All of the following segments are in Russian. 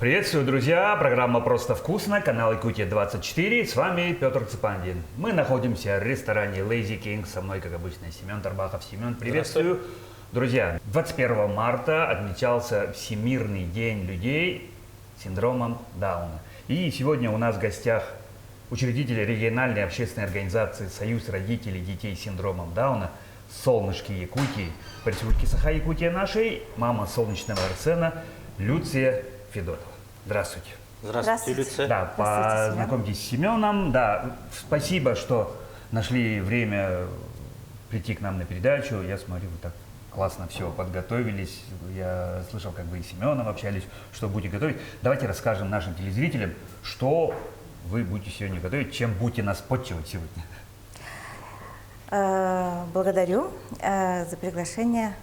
Приветствую, друзья! Программа «Просто вкусно», канал Якутия-24. С вами Петр Цыпандин. Мы находимся в ресторане Lazy King. Со мной, как обычно, Семен Тарбахов. Семен, приветствую! Друзья, 21 марта отмечался Всемирный день людей с синдромом Дауна. И сегодня у нас в гостях учредитель региональной общественной организации «Союз родителей детей с синдромом Дауна» «Солнышки Якутии», Республики Саха-Якутия нашей, мама солнечного Арсена Люция Федотова. Здравствуйте. Здравствуйте, Люция. Да, познакомьтесь с Семеном. Да, спасибо, что нашли время прийти к нам на передачу. Я смотрю, вы так классно все подготовились. Я слышал, как вы и с Семеном общались, что будете готовить. Давайте расскажем нашим телезрителям, что вы будете сегодня готовить, чем будете нас подчивать сегодня. Благодарю за приглашение.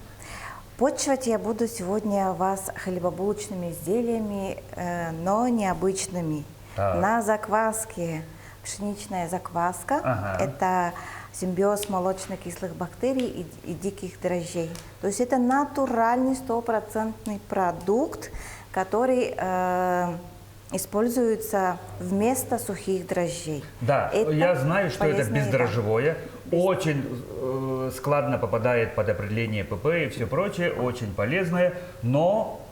Подчивать я буду сегодня вас хлебобулочными изделиями, но необычными. На закваске. Пшеничная закваска. Это симбиоз молочно-кислых бактерий и диких дрожжей. То есть это натуральный стопроцентный продукт, который используется вместо сухих дрожжей. Да, я знаю, что это бездрожжевое. Очень складно попадает под определение ПП и все прочее, очень полезное, но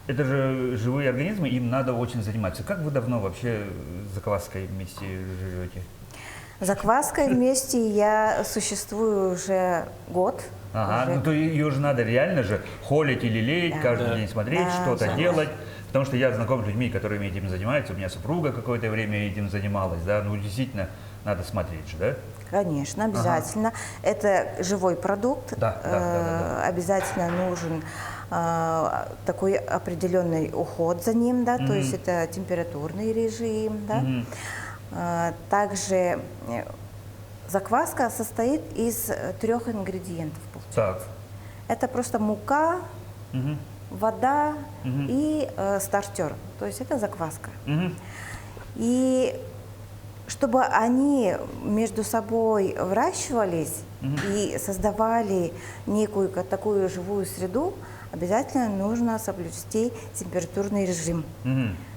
это же живые организмы, им надо очень заниматься. Как вы давно вообще с закваской вместе живете? Закваской вместе я существую уже год. Ага, ну то ее же надо реально же холить или лелеять, каждый день смотреть, что-то делать. Потому что я знаком с людьми, которые этим занимаются. У меня супруга какое-то время этим занималась, да, ну действительно надо смотреть же, да? Конечно, обязательно. Это живой продукт. Да. Обязательно нужен такой определенный уход за ним, да, то есть это температурный режим, да. Также закваска состоит из 3 ингредиентов. Так. Это просто мука, вода и стартер, то есть это закваска. И чтобы они между собой выращивались и создавали некую такую живую среду, обязательно нужно соблюсти температурный режим.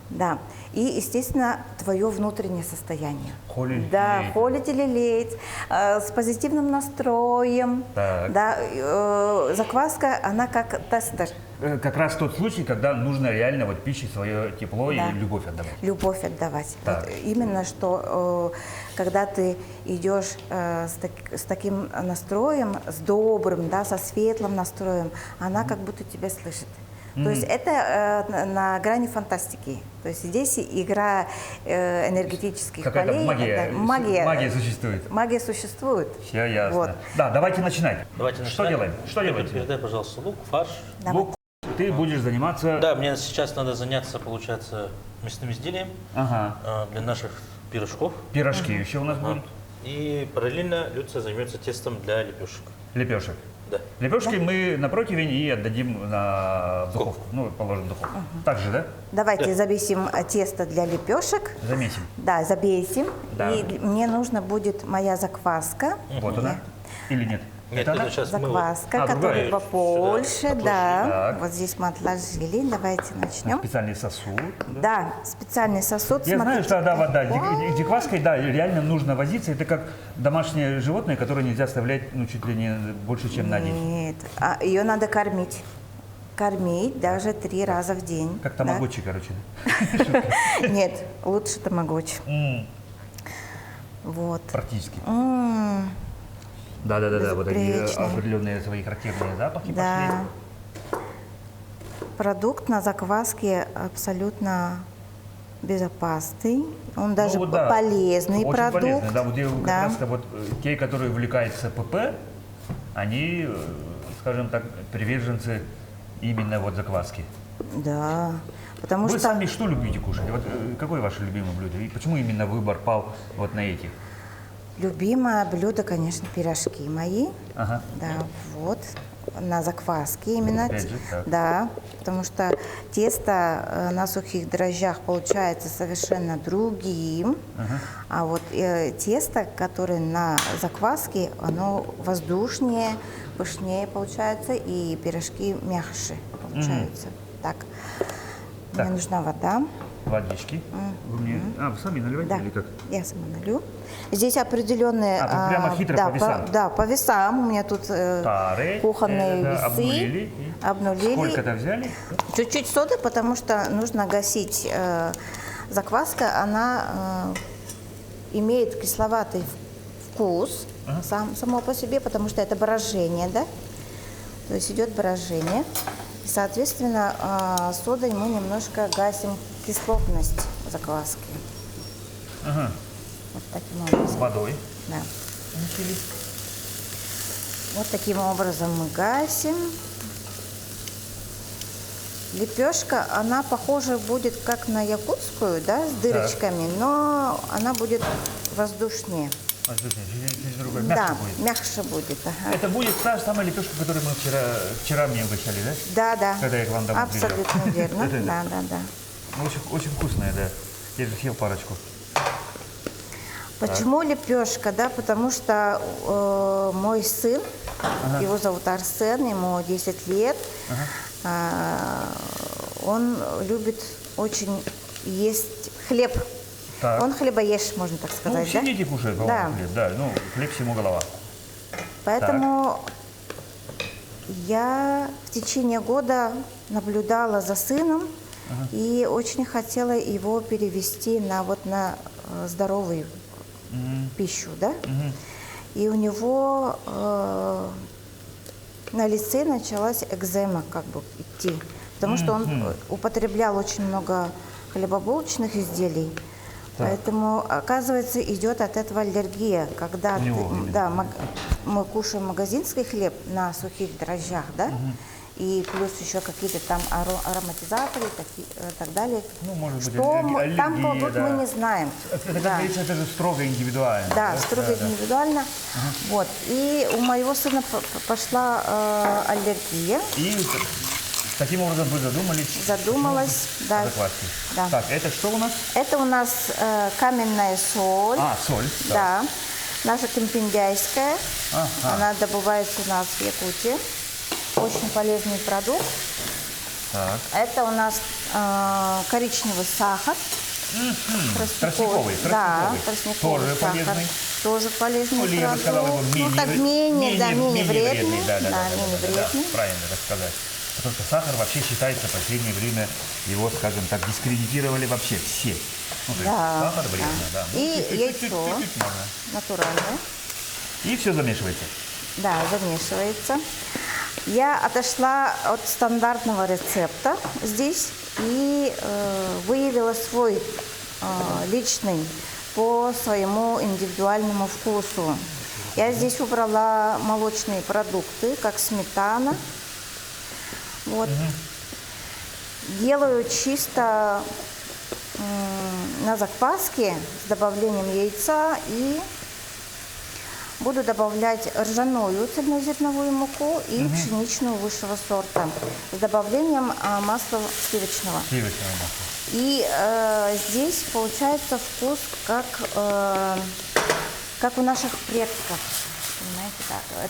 Да. И, естественно, твое внутреннее состояние. Холить, да, лелеять. Холить или лелеять, с позитивным настроем. Так. Да, закваска, она как тестер. Как раз тот случай, когда нужно реально вот пище свое тепло и любовь отдавать. Любовь отдавать. Вот именно что, когда ты идешь с таким настроем, с добрым, да, со светлым настроем, она как будто тебя слышит. То есть это на грани фантастики. То есть здесь игра энергетических Какая-то полей. магия. Магия существует. Магия существует. Все ясно. Вот. Да, давайте начинать. Давайте Что начинать. делаем? Что делаем? Передай, пожалуйста, лук, фарш. Лук, ты будешь заниматься... Да, мне сейчас надо заняться, получается, мясным изделием для наших пирожков. Пирожки еще у нас будут. И параллельно Люция займется тестом для лепешек. Лепешек. Да. Лепешки мы на противень и отдадим в духовку. Ну, положим в духовку. Так же, да? Давайте забесим тесто для лепешек. Замесим. Да, забесим. Да. И мне нужна будет моя закваска. Вот она. Или нет? Нет, это она? сейчас Закваска, которая побольше, сюда да. Так. Вот здесь мы отложили. Давайте начнем. Специальный сосуд. Да, специальный сосуд. Я знаю, смотрите. что да, вода. Дикваской, да, реально нужно возиться. Это как домашнее животное, которое нельзя оставлять, ну, чуть ли не больше, чем на день. Нет, ее надо кормить. Кормить даже 3 раза в день. Как тамагочи, короче. Нет, лучше тамагочи. Вот. Практически. Да, вот такие определенные свои характерные запахи Да. пошли. Продукт на закваске абсолютно безопасный. Он даже полезный очень продукт. Полезный, да, вот как раз-то вот те, которые увлекаются ПП, они, скажем так, приверженцы именно вот закваски. Да. Потому Вы что сами что любите кушать? Вот какое ваше любимое блюдо? И почему именно выбор пал вот на этих? любимое блюдо, конечно, пирожки мои. Ага. Да, вот. На закваске именно. Опять же, так. Да, потому что тесто на сухих дрожжах получается совершенно другим. А вот тесто, которое на закваске, оно воздушнее, пышнее получается, и пирожки мягче получаются. Так. Мне нужна вода. Водички. Вы мне... вы сами наливаете Да, или как? я сама налью. Здесь определенные... тут прямо хитро да, по весам. Да, по весам. У меня тут Тары. кухонные весы. Обнулили. Обнулили. Сколько-то взяли? Чуть-чуть соды, потому что нужно гасить. Закваска, она имеет кисловатый вкус само по себе, потому что это брожение, да? То есть идет брожение. И, соответственно, содой мы немножко гасим кислотность закваски. Вот таким образом. С водой. Да. Вот таким образом мы гасим. Лепешка, она похожа будет как на якутскую, да, с дырочками, но она будет воздушнее. Здесь другой, Да, мягче будет. мягче будет. Ага. Это будет та же самая лепешка, которую мы вчера мне угощали, да? Да, да. Когда я к вам домой абсолютно приезжал. верно. Это- Да, да, да. Очень, очень вкусная, да. Я же съел парочку. Почему лепешка, да? Потому что мой сын, его зовут Арсен, ему 10 лет, он любит очень есть хлеб. Так. Он хлебоешь, можно так Ну, сказать, все да? дети кушают, Да. по-моему, хлеб. Да, ну, хлеб всему голова. Поэтому я в течение года наблюдала за сыном и очень хотела его перевести на здоровую пищу, да? И у него на лице началась экзема как бы идти, потому что он употреблял очень много хлебобулочных изделий. Поэтому, оказывается, идет от этого аллергия, когда мы кушаем магазинский хлеб на сухих дрожжах, да, и плюс еще какие-то там ароматизаторы и так далее. Ну, может быть, Что аллергия, там кладут, да. мы не знаем. Это, как Да. говорится, это же строго индивидуально. Да, строго индивидуально. Вот. И у моего сына пошла аллергия. И таким образом вы Задумалась, да. закваски. Да. Так, это что у нас? Это у нас каменная соль. Соль. Да. Наша кемпиндяйская. Ага. Она добывается у нас в Якутии. Очень полезный продукт. Так. Это у нас коричневый сахар. Тростниковый. Да, тростниковый Тоже сахар. полезный. Тоже полезный Ну, или я бы продукт. сказал, его менее вредный. Да, менее вредный. правильно так сказать. Потому что сахар вообще считается в последнее время, его, скажем так, дискредитировали вообще все. Ну, то есть Да, сахар вредно, да. Ну, И чуть-чуть, яйцо чуть-чуть можно. натуральное. И все замешивается. Да, замешивается. Я отошла от стандартного рецепта здесь и выявила свой личный по своему индивидуальному вкусу. Я здесь убрала молочные продукты, как сметана. Вот. Делаю чисто на закваске с добавлением яйца и буду добавлять ржаную цельнозерновую муку и пшеничную высшего сорта с добавлением масла сливочного. Сливочное масло. И здесь получается вкус как у наших предков. Понимаете,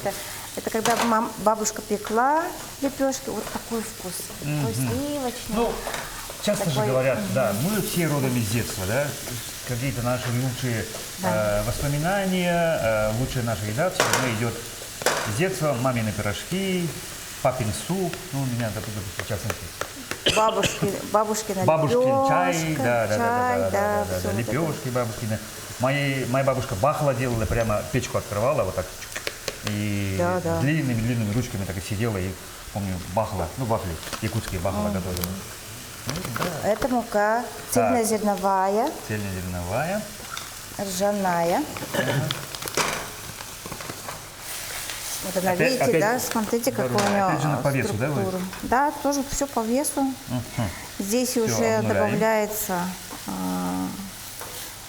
да? Это когда бабушка пекла лепешки, вот такой вкус. Такой сливочный. Ну, часто же Такой, говорят, да, мы все родом из детства, да, какие-то наши лучшие воспоминания, лучшая наша еда все равно идет с детства. Мамины пирожки, папин суп, ну, у меня, допустим, в частности. Бабушкина Бабушкин чай, лепешка, да, всё вот это. лепешки бабушкины. Моя бабушка бахла делала, прямо печку открывала вот так, и Да. длинными ручками так и сидела, и, помню, бахла, ну, вафли, якутские бахла готовила. Это мука цельнозерновая, Цельнозерновая. ржаная. Вот она, Опять- видите, опять- да, смотрите, какую у нее Опять же по весу, да, вы? структуру. Да, тоже все по весу. Здесь уже обнуляем. добавляется,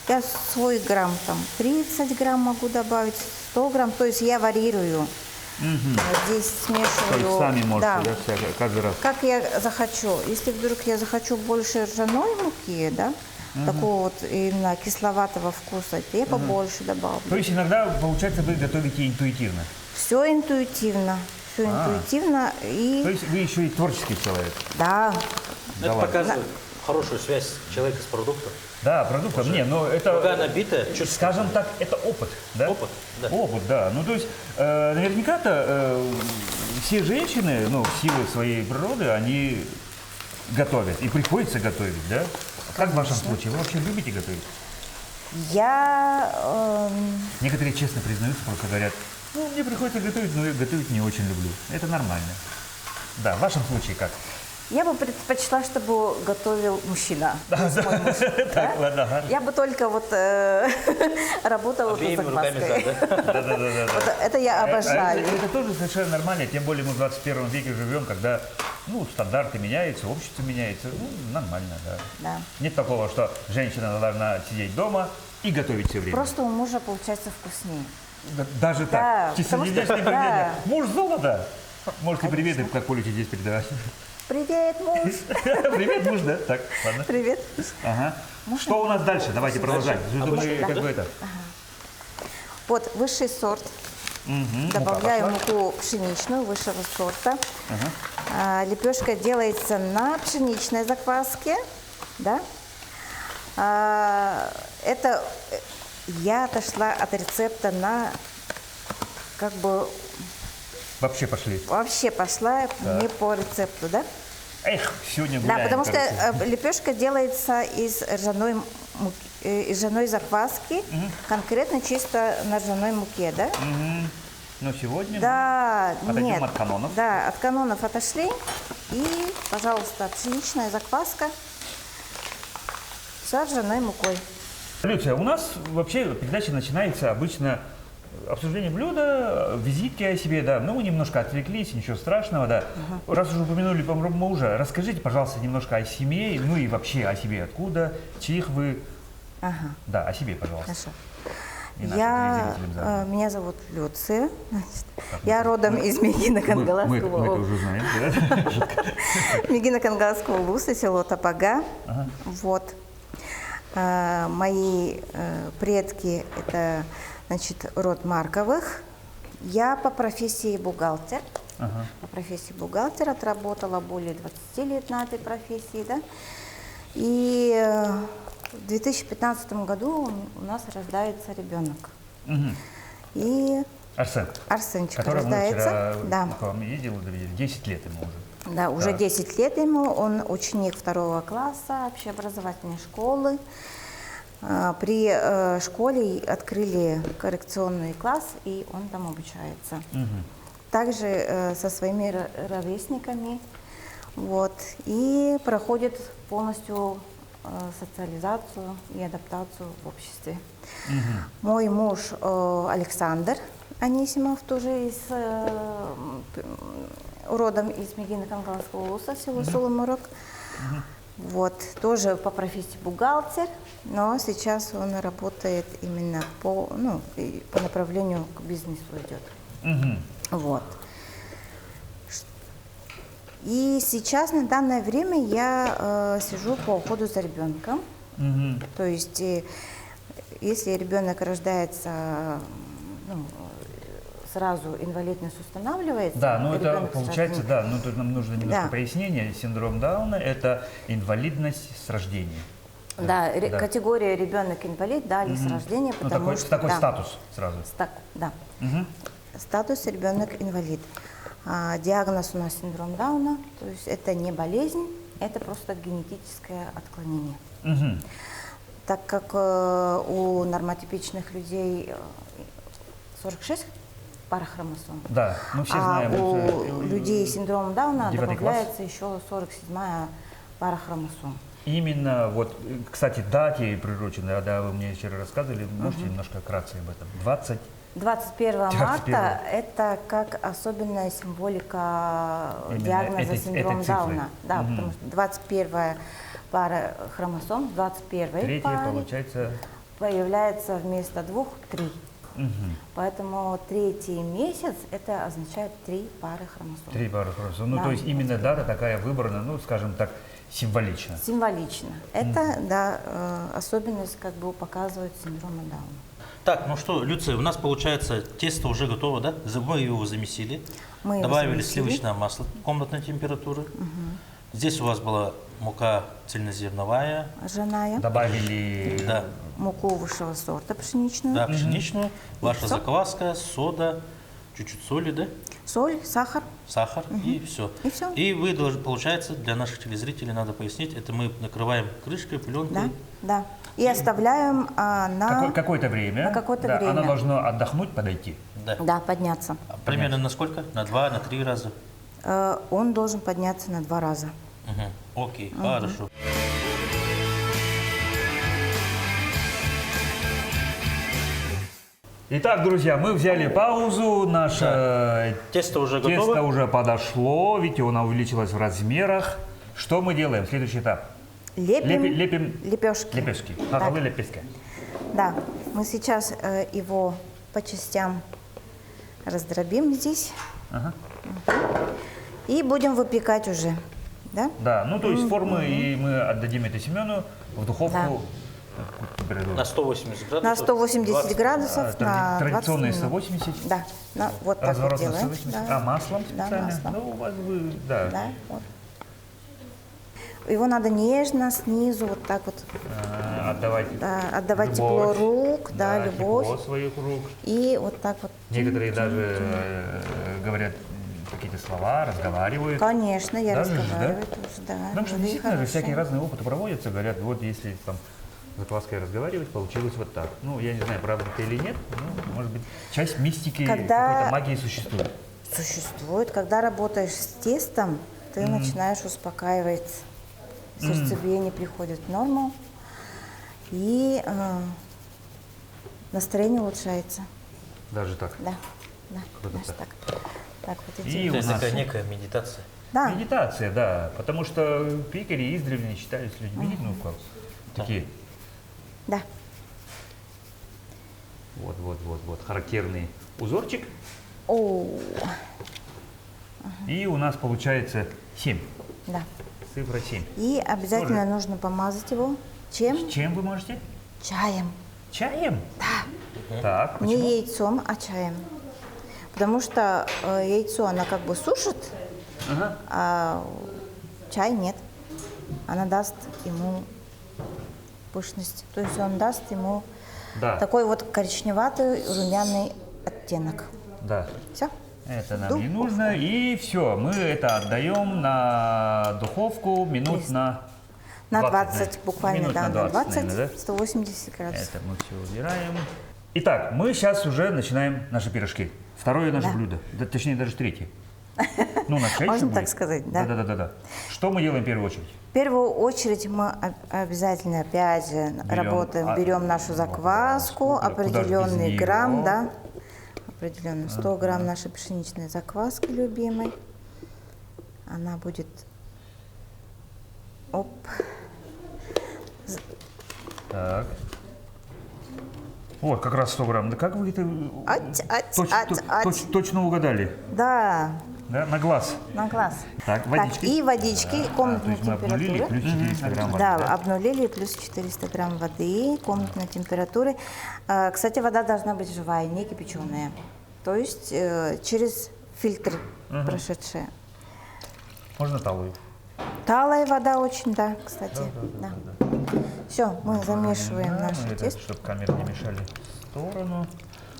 я свой грамм, там, 30 грамм могу добавить, 100 грамм, то есть я варьирую. Здесь То есть смешиваю. сами можете, Да. да, каждый раз. Как я захочу. Если вдруг я захочу больше ржаной муки, да, такого вот именно кисловатого вкуса, то я побольше То добавлю. есть иногда, получается, вы готовите интуитивно. Все интуитивно. Все интуитивно. То И есть вы еще и творческий человек. да, Это ладно. показывает хорошую связь человека с продуктом. Да, продуктом. Не, но это, Рука набитая, скажем так, это опыт, да? Опыт, да. Опыт, да. Ну, то есть, наверняка-то все женщины, ну, в силу своей природы, они готовят. И приходится готовить, да? Как в вашем случае? Вы вообще любите готовить? Некоторые честно признаются, просто говорят, ну, мне приходится готовить, но я готовить не очень люблю. Это нормально. Да, в вашем случае как? Я бы предпочла, чтобы готовил мужчина. Да, то есть мой муж, да? Так, ладно, ага. Я бы только вот работала Обеими за руками закваской. за, да? Да. Вот это я обожаю. Это тоже совершенно нормально, тем более мы в 21 веке живем, когда, ну, стандарты меняются, общество меняется, ну, нормально, да. Да. Нет такого, что женщина должна сидеть дома и готовить все время. Просто у мужа получается вкуснее. Даже Да, так, чисто потому что- сердечное да. поведение. Муж золото. Можете привет, как Поле чудес передавать. Привет, муж. Привет, муж, да? Так, ладно. Привет. Ага. Что у нас дальше? Давайте продолжать. Мы как бы это. Вот высший сорт. Добавляю муку пшеничную высшего сорта. Лепешка делается на пшеничной закваске. Да? Это я отошла от рецепта на как бы Вообще пошли. вообще пошла не по рецепту, да? Эх, сегодня Да, гуляем. потому что короче. лепешка делается из ржаной закваски, конкретно чисто на ржаной муке, да? Но сегодня Да, отойдем нет. от канонов. Да, от канонов отошли. И, пожалуйста, пшеничная закваска с ржаной мукой. Люция, у нас вообще передача начинается обычно обсуждение блюда, визитки о себе, да. Ну, мы немножко отвлеклись, ничего страшного, да. Раз уже упомянули про мужа, расскажите, пожалуйста, немножко о семье, ну и вообще о себе. Откуда, чьих вы? Да, о себе, пожалуйста. Хорошо. И нашим телезрителям заодно. Меня зовут Люция. Я родом из Мегино-Кангаласского Мы это уже знаем, да? Мегино-Кангаласского улуса, село Топога. Вот. Мои предки – это, значит, род Марковых. Я по профессии бухгалтер. По профессии бухгалтер отработала более 20 лет на этой профессии, да. И в 2015 году у нас рождается ребенок. И Арсен, Арсенчик которого мы рождается. вчера Да. к вам ездил, 10 лет ему уже. Да, уже 10 лет ему, он ученик 2 класса общеобразовательной школы. При школе открыли коррекционный класс, и он там обучается. Также со своими ровесниками, вот, и проходит полностью социализацию и адаптацию в обществе. Мой муж Александр Анисимов, тоже родом из Мегино-Кангаласского улуса, село Сулымурок. Вот, тоже по профессии бухгалтер, но сейчас он работает именно по направлению к бизнесу идет. Вот. И сейчас на данное время я сижу по уходу за ребенком. То есть, если ребенок рождается, сразу инвалидность устанавливается. Да, ну это ребенок получается, с да, ну тут нам нужно немножко Да. пояснения. Синдром Дауна – это инвалидность с рождения. Да, категория ребенок-инвалид дали с рождения, Ну, потому такой, что… такой да, статус сразу. Да. Статус ребенок-инвалид. Диагноз у нас синдром Дауна, то есть это не болезнь, это просто генетическое отклонение. Так как у нормотипичных людей 46 пар хромосом, Да, мы все знаем. у это, людей с синдромом Дауна 9 класс. добавляется еще 47-я пара хромосом. Именно, вот, кстати, дате приурочено, да, вы мне вчера рассказывали, можете немножко вкратце об этом. 21 21. марта – это как особенная символика Именно диагноза этой синдром цифры. Дауна. Да, потому что 21 пара хромосом, 21 Третье, паре получается. появляется вместо 2 – 3. Поэтому третий месяц – это означает 3 пары хромосом. 3 пары хромосом. Ну, Да. то есть именно дата такая выбрана, ну, скажем так, символично. Символично. Это, да, особенность как бы показывает синдрома Дауна. Так, ну что, Люция, у нас получается тесто уже готово, да? Мы его замесили, Мы его добавили замесили. сливочное масло комнатной температуры. Здесь у вас была мука цельнозерновая. Ржаная. Добавили... Да, Муку высшего сорта пшеничную. да, пшеничную, ваша всё? закваска, сода, чуть-чуть соли, да? Соль, сахар. Сахар и все. И всё. И вы должны, получается, для наших телезрителей надо пояснить, это мы накрываем крышкой, пленкой. Да, да. И оставляем на... Какое-то время. На какое-то Да, время. оно должно отдохнуть, подойти. Да. Да, подняться. Примерно на сколько? На 2, на 3 раза? Он должен подняться на 2 раза. Угу. Окей, хорошо. Итак, друзья, мы взяли паузу, наше Тесто уже тесто готово. уже подошло, видите, оно увеличилось в размерах. Что мы делаем? Следующий этап. Лепим лепешки. лепешки. Да. Каковы лепешки? Да, мы сейчас его по частям раздробим здесь. Ага. И будем выпекать уже. Да? Да, ну то есть формы, и мы отдадим это Семену в духовку. На 180 градусов. На 180 градусов, на 20 Традиционные минут. 180. Да, вот так вот Разворот на делаем. 180. Да. А маслом Да, специально? маслом. Ну, у вас вы, да. Да, вот. Его надо нежно снизу вот так вот Отдавать, да, отдавать тепло любовь. рук, да, любовь. Тепло своих рук. И вот так вот. Некоторые даже говорят какие-то слова, разговаривают. Конечно, я Даже, разговариваю тоже, да. Потому что были действительно же хорошие. всякие разные опыты проводятся, говорят, вот если там с закваской разговаривать, получилось вот так. Ну, я не знаю, правда это или нет, но, может быть, часть мистики, какой-то магии существует. Существует. Когда работаешь с тестом, ты начинаешь успокаиваться. Сердцебиение приходит в норму, и настроение улучшается. Даже так. Да, да, Круто. даже так. Так вот И идет. То есть у нас- такая некая медитация. Да, Медитация, да. Потому что пекари издревле считались людьми, ну, как, такие, да. вот, характерный узорчик. О, И у нас получается 7. да. Цифра 7. И обязательно нужно помазать его. Чем? Чем вы можете? Чаем. Чаем? Да. Так, Не почему? яйцом, а чаем. Потому что яйцо, она как бы сушит, Ага. а чай нет. Она даст ему пышность. То есть он даст ему Да, такой вот коричневатый румяный оттенок. да. Все? Это нам не нужно. И все, мы это отдаем на духовку минут на На 20, 20, наверное. буквально, Минут да, на на 20, 20, наверное, да? 180 градусов. Это мы все убираем. Итак, мы сейчас уже начинаем наши пирожки. Второе наше Да. блюдо. Да, точнее, даже третье. Ну, на шесть Можно будет. так сказать, да? Да. Что мы делаем в первую очередь? В первую очередь мы обязательно, опять же, работаем, берем нашу закваску, куда ж без определенный нее? грамм, да, определенно 100 грамм нашей пшеничной закваски любимой. Она будет, оп, Так. Вот, как раз 100 грамм. Да как вы это точно угадали? да, Да, на глаз. на глаз. Так, водички. И водички То комнатной есть мы обнулили температуры. плюс 400 грамм воды, Да, да? обнулили плюс 400 грамм воды комнатной температуры. Кстати, вода должна быть живая, не кипяченая. То есть через фильтр прошедшая. Можно талую. Талая вода очень, да, кстати. Да. Все, мы замешиваем Да, наше это, тесто. чтобы камеры не мешали в сторону.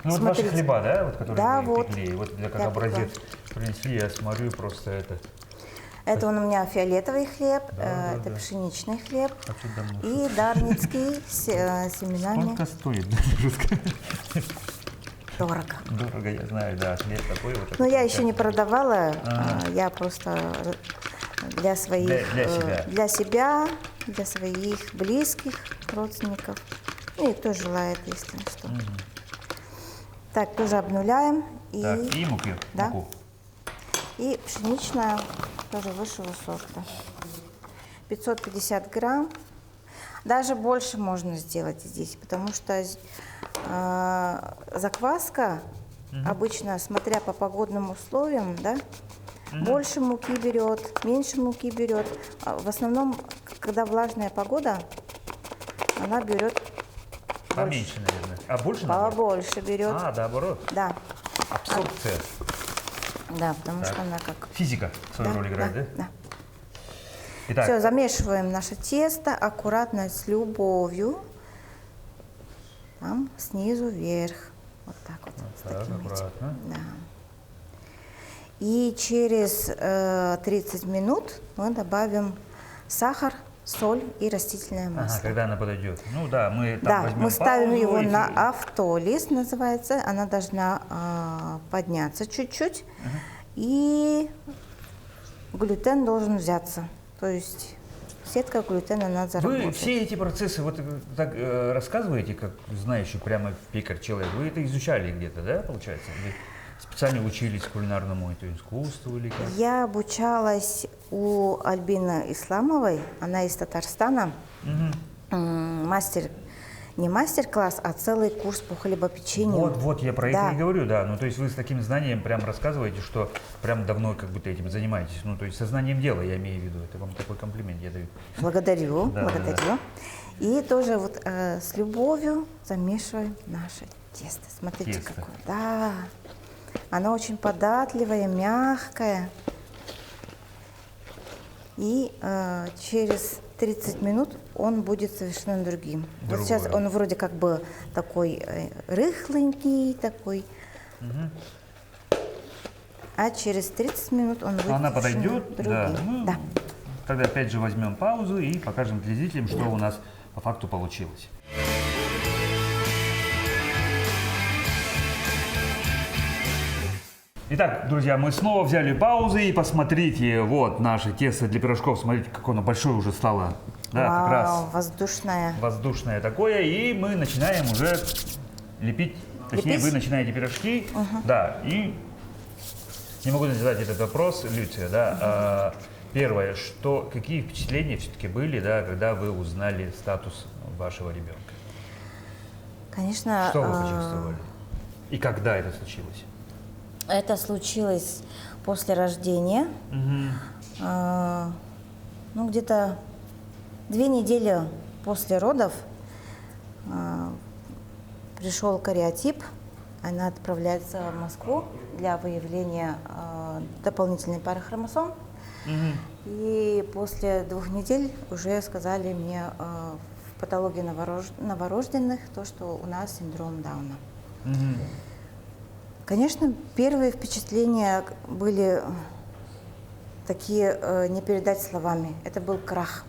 Ну вот Смотрите. ваши хлеба, да, вот, которые Да, вы вот. пекли, вот для как Я образец принесли, я смотрю просто это. Это он у меня фиолетовый хлеб, Да, это да. пшеничный хлеб А что давно? и дарницкий с семенами. Сколько стоит? Дорого. Дорого, я знаю, да, хлеб такой вот. Но я еще не продавала, я просто для своих, Для себя. для своих близких, родственников, ну и кто желает, если что. Так, тоже обнуляем. Так, и муку. Да. Муку. И пшеничная, тоже высшего сорта. 550 грамм. Даже больше можно сделать здесь, потому что закваска обычно, смотря по погодным условиям, да, больше муки берет, меньше муки берет. В основном, когда влажная погода, она берет Поменьше, наверное. А больше наоборот? побольше берет. А, наоборот. Да, Абсорбция. да, потому Так. что она как... Физика свою роль играет, да? Да. Итак. Все, замешиваем наше тесто аккуратно, с любовью. Там снизу вверх. Вот так вот. Вот так, аккуратно. Да. И через 30 минут мы добавим сахар, соль и растительное масло. Ага, когда она подойдет. Ну да, мы там Да, возьмем мы ставим паузу его и- на автолист, называется. Она должна подняться чуть-чуть. И глютен должен взяться. То есть сетка глютена надо Вы заработать. все эти процессы вот так рассказываете, как знающий прямо пекарь человек. Вы это изучали где-то, да, получается? Или специально учились кулинарному искусству или как? Я обучалась у Альбины Исламовой, она из Татарстана. Мастер, не мастер-класс, а целый курс по хлебопечению. Вот, я про Да. это и говорю, да. Ну, то есть вы с таким знанием прям рассказываете, что прям давно как будто этим занимаетесь. Ну, то есть со знанием дела, я имею в виду. Это вам такой комплимент я даю. Благодарю, Да, благодарю. И тоже вот с любовью замешиваем наше тесто. Смотрите, Тесто. какое. Да, оно очень податливое, мягкое. И через 30 минут он будет совершенно другим. Другое. Вот сейчас он вроде как бы такой рыхленький, такой. А через 30 минут он будет Она совершенно подойдет, другим. да. Ну, Да. Тогда опять же возьмем паузу и покажем телезрителям, что у нас по факту получилось. Итак, друзья, мы снова взяли паузы и посмотрите, вот наше тесто для пирожков, смотрите, какое оно большое уже стало. Да, как раз Вау, воздушная. воздушное такое, и мы начинаем уже лепить, точнее, Лепить? вы начинаете пирожки, да, и не могу не задать этот вопрос, Люция, да, первое, какие впечатления все-таки были, да, когда вы узнали статус вашего ребенка? Конечно, Что вы почувствовали? И когда это случилось? это случилось после рождения. Ну, где-то 2 недели после родов пришел кариотип. Она отправляется в Москву для выявления дополнительной пары хромосом. И после 2 недель уже сказали мне в патологии новорожденных то, что у нас синдром Дауна. Конечно, первые впечатления были такие, не передать словами. Это был крах.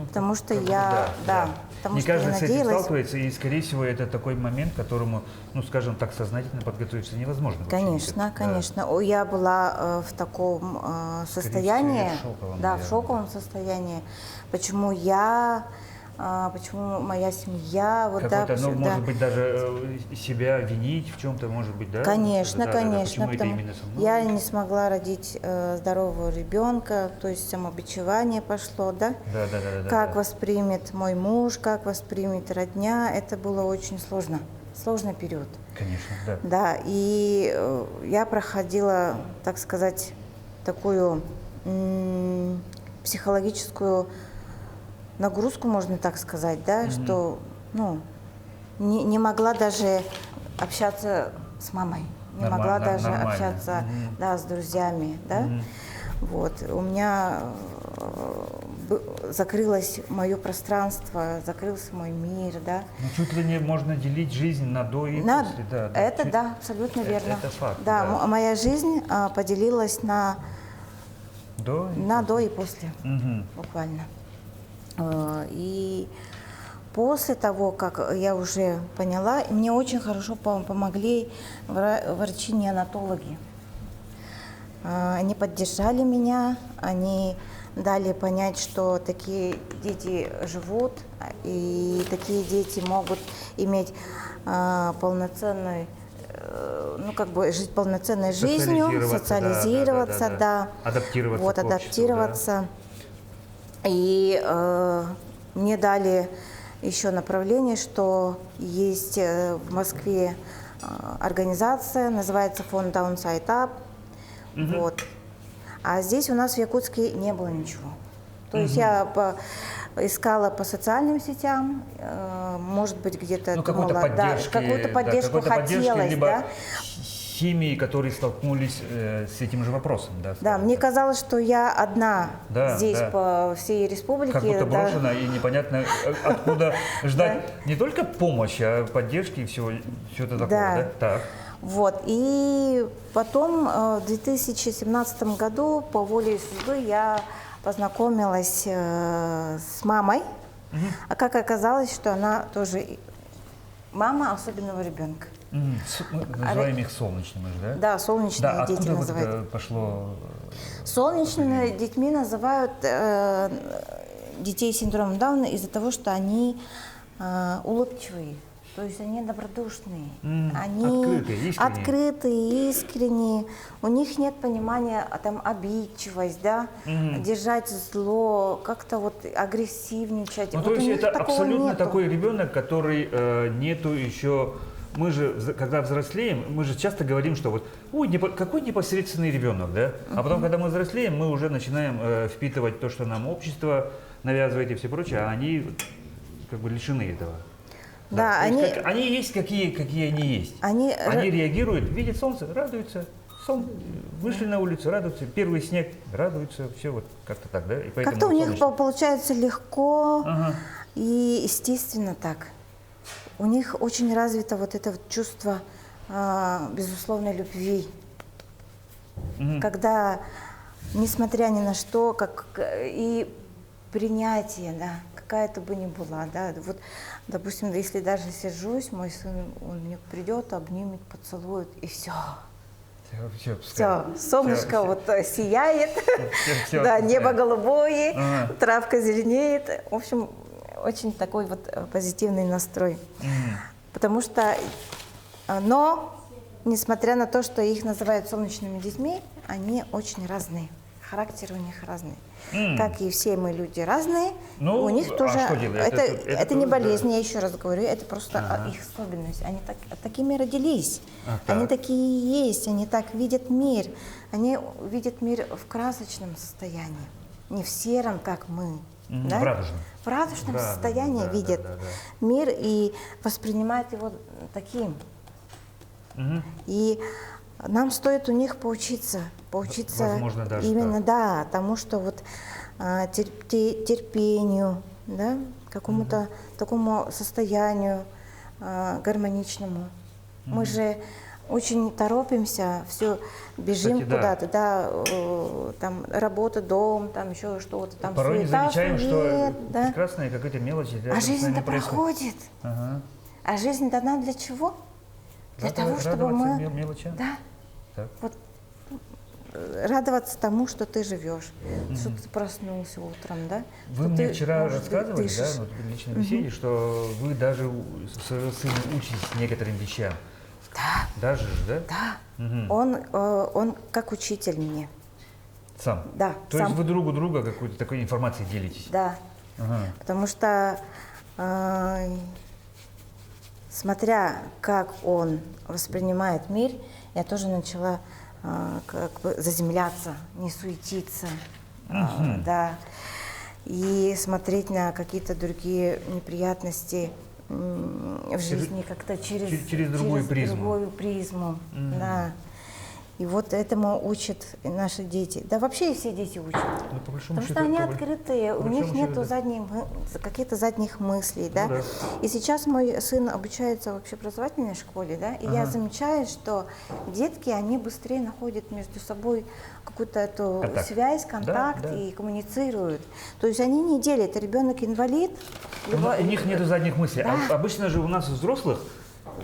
Потому что потому Не что я каждый с этим надеялась. сталкивается, и, скорее всего, это такой момент, к которому, ну, скажем так, сознательно подготовиться невозможно. вообще Конечно, никак. Да. конечно. Я была в таком состоянии, в шоковом, да, в наверное. шоковом состоянии. Почему моя семья, вот да, Какой-то, ну, да. может быть, даже себя винить в чем-то, может быть, да? Конечно, Да, конечно. Почему это потому- именно со мной? Я не смогла родить здорового ребенка, то есть самобичевание пошло, да? Да. Как воспримет мой муж, как воспримет родня, это было очень сложно, сложный период. Конечно, да. Да, и я проходила, так сказать, такую психологическую нагрузку, можно так сказать, да, что, ну, не могла даже общаться с мамой, не могла даже нормально. общаться, да, с друзьями, да. Вот, у меня закрылось мое пространство, закрылся мой мир, да. Ну, чуть ли не можно делить жизнь на до и после, да. Это, Чуть- да, абсолютно верно. Это факт, Да, да. моя жизнь поделилась на до и после, буквально. И после того, как я уже поняла, мне очень хорошо помогли врачи-неонатологи. Они поддержали меня, они дали понять, что такие дети живут, и такие дети могут иметь полноценную, ну, как бы жить полноценной жизнью, социализироваться, да. Адаптироваться Вот, к обществу, адаптироваться. И мне дали еще направление, что есть в Москве организация, называется фонд Downside Up. Вот. А здесь у нас в Якутске не было ничего. То есть я искала по социальным сетям, может быть, где-то Ну, думала, какую-то поддержку, какую-то поддержку хотелось, либо да. семьи, которые столкнулись с этим же вопросом. Да, да, мне казалось, что я одна здесь по всей республике. Как будто брошена и непонятно откуда ждать не только помощи, а поддержки и всего это такого. Да. Так. Вот. И потом в 2017 году по воле судьбы я познакомилась с мамой. А как оказалось, что она тоже мама особенного ребенка. Называем их солнечными, да? Да, солнечные дети откуда называют. Вот пошло? Солнечными детьми называют детей с синдромом Дауна из-за того, что они улыбчивые. То есть они добродушные, они открытые, искренние, у них нет понимания, там, обидчивость, да, держать зло, как-то вот агрессивничать. Ну, вот то есть это абсолютно нету. такой ребенок, который нету еще... Мы же, когда взрослеем, мы же часто говорим, что вот, ой, какой непосредственный ребенок, да? А потом, когда мы взрослеем, мы уже начинаем впитывать то, что нам общество навязывает и все прочее, а они как бы лишены этого. Да, они есть, какие они есть. Они реагируют, видят солнце, радуются. Вышли на улицу, радуются. Первый снег, радуются. Все вот как-то так, да? Как-то у них получается легко и естественно так. У них очень развито вот это вот чувство безусловной любви. Когда, несмотря ни на что, и принятие, да, какая-то бы ни была, да, вот, допустим, если даже сержусь, мой сын, он мне придет, обнимет, поцелует, и все. Все, солнышко вот сияет, да, небо голубое, травка зеленеет, в общем, очень такой вот позитивный настрой. Потому что, но, несмотря на то, что их называют солнечными детьми, они очень разные. Характер у них разный. Как и все мы люди разные, у них тоже... Это не болезнь, я еще раз говорю, это просто их особенность. Они такими родились, они такие есть, они так видят мир. Они видят мир в красочном состоянии, не в сером, как мы. Да? В радужном состоянии видят мир и воспринимают его таким. И нам стоит у них поучиться возможно, даже именно, да, тому, что вот терпению, да, какому-то такому состоянию гармоничному. Мы же очень торопимся, все, бежим куда-то, да, там работа, дом, там еще что-то, там порой не замечаем, что да. прекрасные какие-то мелочи. А жизнь-то проходит. А жизнь дана для чего? Для того, чтобы мы... Мелочам. Да. Вот, радоваться тому, что ты живешь, что ты проснулся утром, да? Вы мне вчера рассказывали, да, вот в личной беседе, что вы даже своего сына учитесь некоторым вещам. Да. Даже, да? Да. Он как учитель мне. Сам? Да. То есть вы друг у друга какой-то такой информацией делитесь? Да. Потому что, смотря как он воспринимает мир, я тоже начала как бы заземляться, не суетиться, да, и смотреть на какие-то другие неприятности в жизни как-то через другую призму. Да. И вот этому учат наши дети. Да вообще все дети учат. Потому что они открытые, у них нет каких-то задних мыслей. Да? Да. И сейчас мой сын обучается в общеобразовательной школе, да? И я замечаю, что детки, они быстрее находят между собой какую-то эту связь, контакт и коммуницируют. То есть они не делят, ребенок инвалид. У них нет задних мыслей. Да. Обычно же у нас взрослых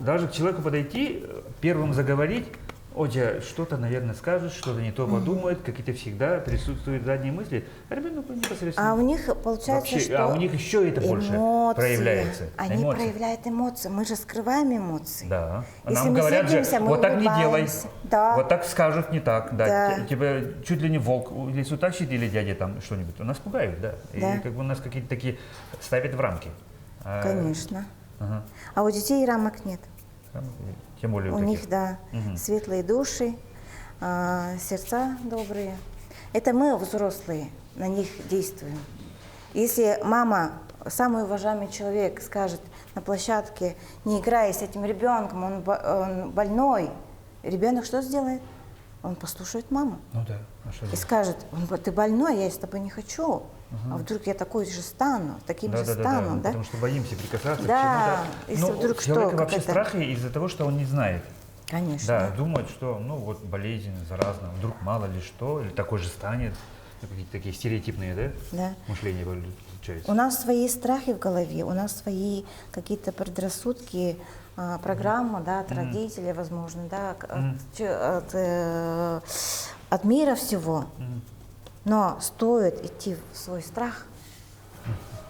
даже к человеку подойти, первым заговорить, он тебе что-то, наверное, скажет, что-то не то подумает, какие-то всегда присутствуют задние мысли. А ребенок непосредственно. А у них получается, вообще, что у них еще это больше проявляется. Они проявляют эмоции. Мы же скрываем эмоции. Да. Если нам говорят же, вот так не делай, да. вот так скажут не так. Да. Да. Тебя чуть ли не волк в лесу тащит или дядя там что-нибудь. Нас пугают, да. И как бы нас какие-то такие ставят в рамки. Конечно. А у детей рамок нет. Тем более у них, да, светлые души, сердца добрые. Это мы, взрослые, на них действуем. Если мама, самый уважаемый человек, скажет на площадке, не играй с этим ребенком, он больной, ребенок что сделает? Он послушает маму. Ну да. А что И делать? скажет, ты больной, я с тобой не хочу. А вдруг я такой же стану, таким же стану, да? Потому что боимся прикасаться Да, к чему-то. если Ну, вдруг у человека что, вообще как это- страхи из-за того, что он не знает. Конечно. Да, думает, что, ну, вот болезнь заразна, вдруг мало ли что, или такой же станет. Какие-то такие стереотипные, да? Да. Мышления получается. У нас свои страхи в голове, у нас свои какие-то предрассудки, программа, да, от родителей, возможно, да, от мира всего. Но стоит идти в свой страх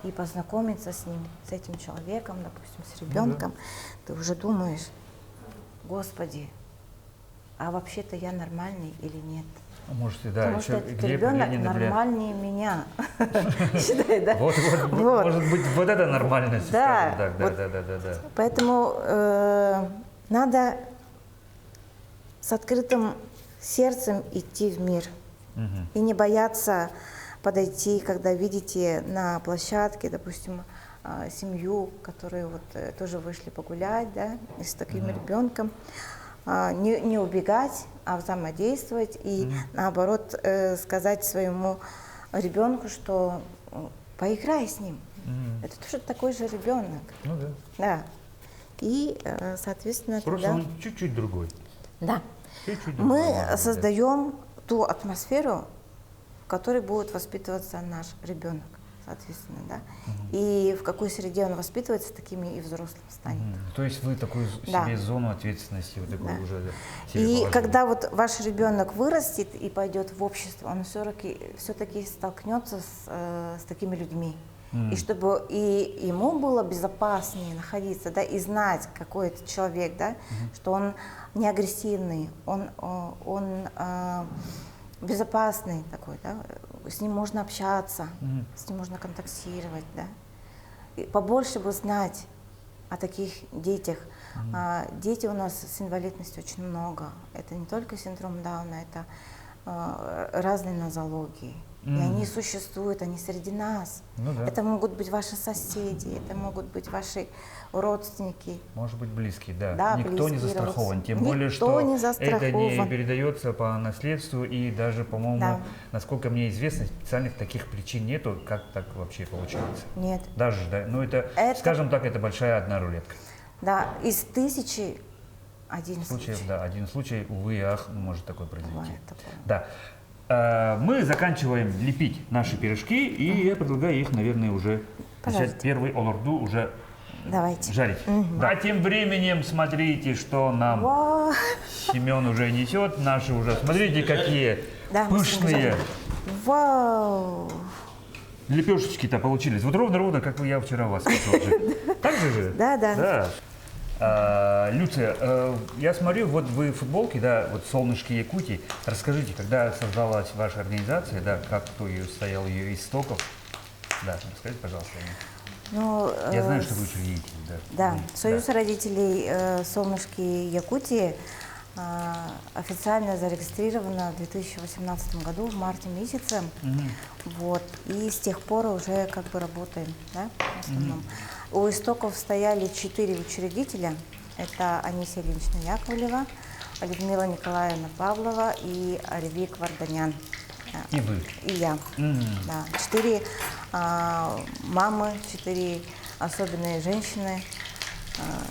и познакомиться с ним, с этим человеком, допустим, с ребенком, ты уже думаешь, Господи, а вообще-то я нормальный или нет? Может, и да, Потому что еще этот Глеб ребенок Ленин, нормальнее меня. Считай, да? Вот, может быть, вот это нормальность. Да, скажем так, вот. да. Поэтому надо с открытым сердцем идти в мир. И не бояться подойти, когда видите на площадке, допустим, семью, которые вот тоже вышли погулять, да, и с таким ребенком. Не убегать, а взаимодействовать и наоборот сказать своему ребенку, что поиграй с ним. Это тоже такой же ребенок. Ну да. Да. И, соответственно, Просто тогда... он чуть-чуть другой. Да. Чуть-чуть Мы другой, может быть, да. создаем ту атмосферу, в которой будет воспитываться наш ребенок, соответственно, да. И в какой среде он воспитывается, такими и взрослым станет. То есть вы такую Да. себе зону ответственности вот такую Да. уже себе И положили. когда вот ваш ребенок вырастет и пойдет в общество, он все-таки столкнется с такими людьми. И чтобы и ему было безопаснее находиться, да, и знать, какой это человек, да, что он не агрессивный, он безопасный такой, да, с ним можно общаться, с ним можно контактировать, да. И побольше бы знать о таких детях. Дети у нас с инвалидностью очень много. Это не только синдром Дауна, это разные нозологии. И они существуют, они среди нас. Ну да. Это могут быть ваши соседи, это могут быть ваши родственники. Может быть, близкий, да. Да, Никто не близкие застрахован. Тем родственники. более, Никто что не это застрахован. не передается по наследству. И даже, по-моему, Да. насколько мне известно, специальных таких причин нету. Как так вообще получается? Нет. Даже, да. Ну, это, скажем так, это большая одна рулетка. Да, из 1000 один Случаев, случай. да. Один случай, увы и ах, может такое произойти. Бывает такое. Да. Мы заканчиваем лепить наши пирожки, и я предлагаю их, наверное, уже Пожалуйста. взять первый олорду уже Давайте. жарить. Да. А тем временем смотрите, что нам Вау. Семен уже несет. Наши уже, смотрите, какие Да, мы пышные Вау. лепешечки-то получились. Вот ровно, как я вчера вас кушал же. Так же? Да, да. Да. Люция, я смотрю, вот вы в футболке, да, вот «Солнышки Якутии». Расскажите, когда создалась ваша организация, да, как кто ее стоял, ее истоков? Да, расскажите, пожалуйста. Ну, Я знаю, что вы учредитель, да. Да, Союз родителей «Солнышки Якутии» официально зарегистрировано в 2018 году, в марте месяце. Вот, и с тех пор уже как бы работаем, да, в основном. У истоков стояли 4 учредителя. Это Анисия Ильинична Яковлева, Людмила Николаевна Павлова и Аревик Варданян. И вы. И я. Да. 4 мамы, 4 особенные женщины.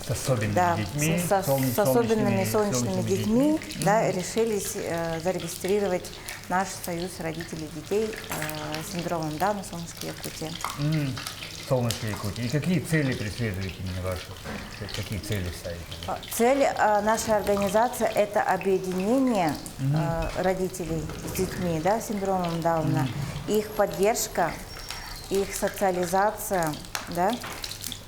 С особенными Да, детьми. с особенными солнечными детьми, да, решились зарегистрировать наш союз родителей детей с синдромом Дауна «Солнышки Якутии». «Солнышки Якутии». И какие цели преследуете именно ваши? Какие цели ставите? Цель нашей организации – это объединение родителей с детьми, да, с синдромом Дауна, их поддержка, их социализация, да,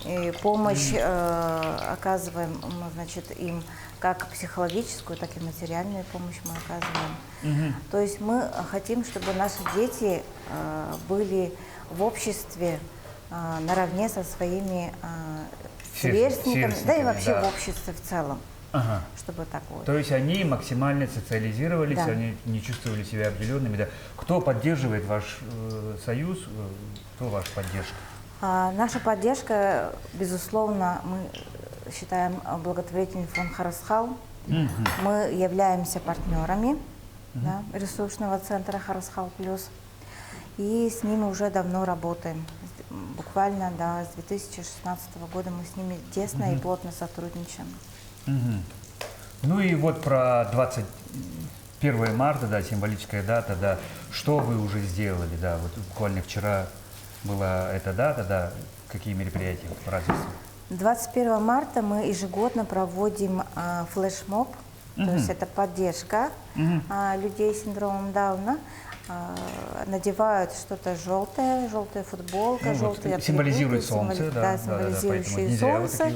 и помощь оказываем мы, значит, им как психологическую, так и материальную помощь мы оказываем. То есть мы хотим, чтобы наши дети были в обществе наравне со своими сверстниками, да и вообще да. в обществе в целом, чтобы такое. То есть они максимально социализировались, Да. они не чувствовали себя обделенными. Да. Кто поддерживает ваш союз? Кто ваша поддержка? Наша поддержка, безусловно, мы считаем благотворительный фонд «Харасхал». Мы являемся партнерами да, ресурсного центра Харасхал Плюс. И с ними уже давно работаем. Буквально да, с 2016 года мы с ними тесно и плотно сотрудничаем. Ну и вот про 21 марта, да, символическая дата, да, что вы уже сделали, да, вот буквально вчера была эта дата, да, какие мероприятия, празднества? 21 марта мы ежегодно проводим флешмоб, то есть это поддержка людей с синдромом Дауна. Надевают что-то желтое, желтая футболка, желтые атрибуты. Символизирует солнце, да, символизирующие солнце.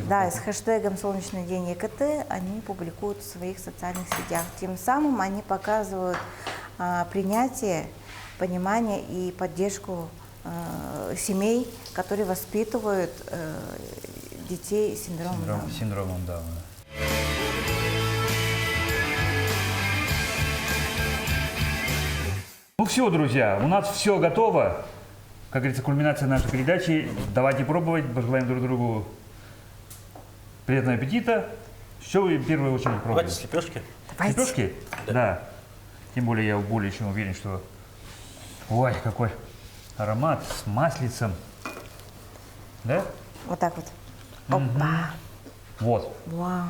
Да, с футболки. хэштегом «Солнечный день ЕКТ» они публикуют в своих социальных сетях. Тем самым они показывают принятие, понимание и поддержку семей, которые воспитывают детей с синдромом Дауна. Ну все, друзья, у нас все готово. Как говорится, кульминация нашей передачи. Давайте пробовать, пожелаем друг другу приятного аппетита. Что вы в первую очередь пробуете? Давайте с лепешки. Лепешки? Да. Тем более я более чем уверен, что... Ой, какой аромат с маслицем. Да? Вот так вот. Опа! Вот. Вау!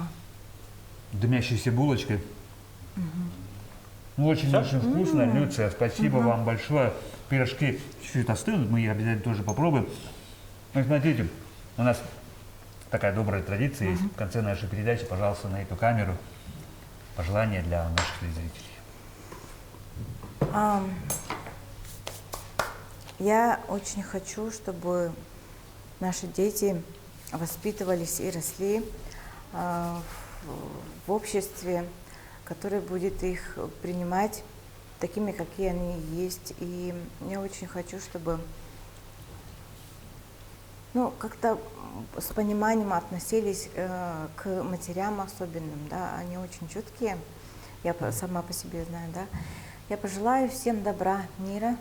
Дымящейся булочкой. Очень-очень вкусно. Люция, спасибо вам большое. Пирожки чуть-чуть остынут, мы их обязательно тоже попробуем. Ну, смотрите, у нас такая добрая традиция есть. В конце нашей передачи, пожалуйста, на эту камеру пожелания для наших зрителей. Я очень хочу, чтобы наши дети воспитывались и росли в обществе, которое будет их принимать такими, какие они есть. И я очень хочу, чтобы как-то с пониманием относились к матерям особенным. Да? Они очень чуткие, я сама по себе знаю. Да? Я пожелаю всем добра, мира,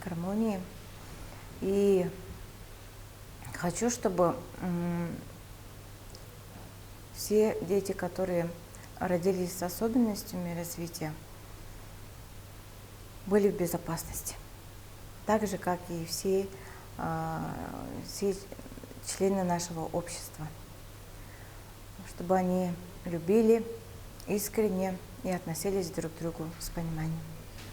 гармонии. И хочу, чтобы все дети, которые родились с особенностями развития, были в безопасности. Так же, как и все члены нашего общества. Чтобы они любили искренне и относились друг к другу с пониманием.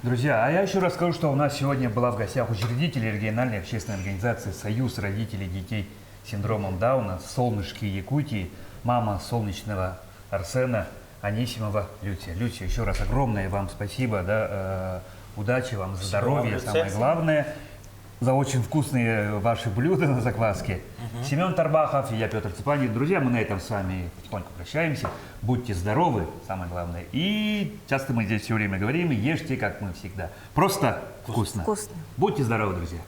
Друзья, а я еще расскажу, что у нас сегодня была в гостях учредитель региональной общественной организации «Союз родителей детей с синдромом Дауна» «Солнышки Якутии», мама солнечного Арсена Анисимова Люция. Люция, еще раз огромное вам спасибо, да, удачи вам, здоровья, самое главное, за очень вкусные ваши блюда на закваске. Семен Тарбахов и я, Петр Цепанин. Друзья, мы на этом с вами потихоньку прощаемся. Будьте здоровы, самое главное. И часто мы здесь все время говорим, ешьте, как мы всегда. Просто вкусно. Вкусно. Будьте здоровы, друзья.